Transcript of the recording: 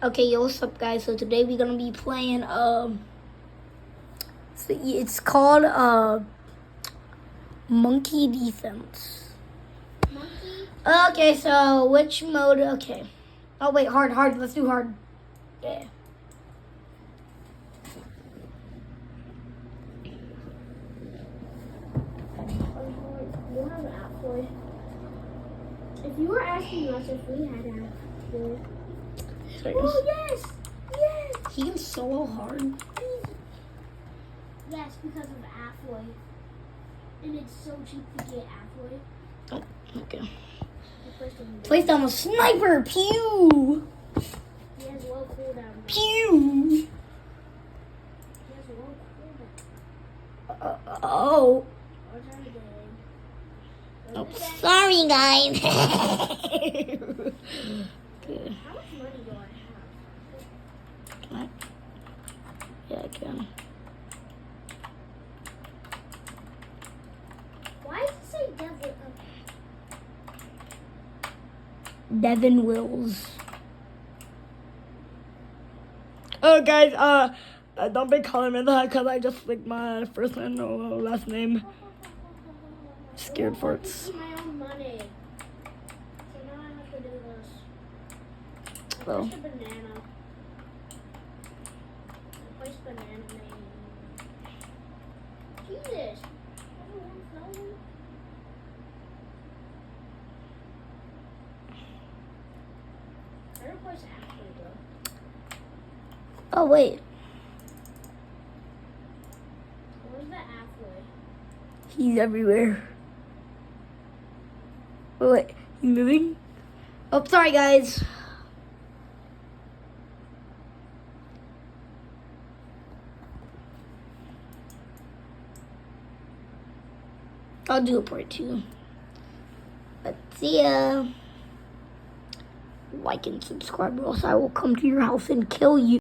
Okay, yo, what's up, guys? So today we're gonna be playing. It's called Monkey Defense. Monkey? Okay, so which mode? Okay. Oh wait, hard. Let's do hard. Yeah. You have an app for it. If you were asking us if we had an app for it. Oh, yes! Yes! He can solo hard. Yes, because of Affloy. And it's so cheap to get Affloy. Oh, okay. The Place down a sniper. Pew. He has low cooldown. Pew. He has low cooldown. Oh. What's our game? Oh, sorry, guys. Good. How much money do I have? Can I? Yeah, I can. Why does it say Devil? Devin Wills. Oh, guys, don't be calling me that because I just like my first and last name. Scared farts. This is my own money. So now I have to do this. I Oh. placed a banana. I placed banana name. Jesus. Everyone fell in. I don't place Affloy though. Oh, wait. Where's the Affloy? He's everywhere. Wait, he's moving? Oh, sorry, guys. I'll do a part 2. But see ya. Like and subscribe, or else I will come to your house and kill you.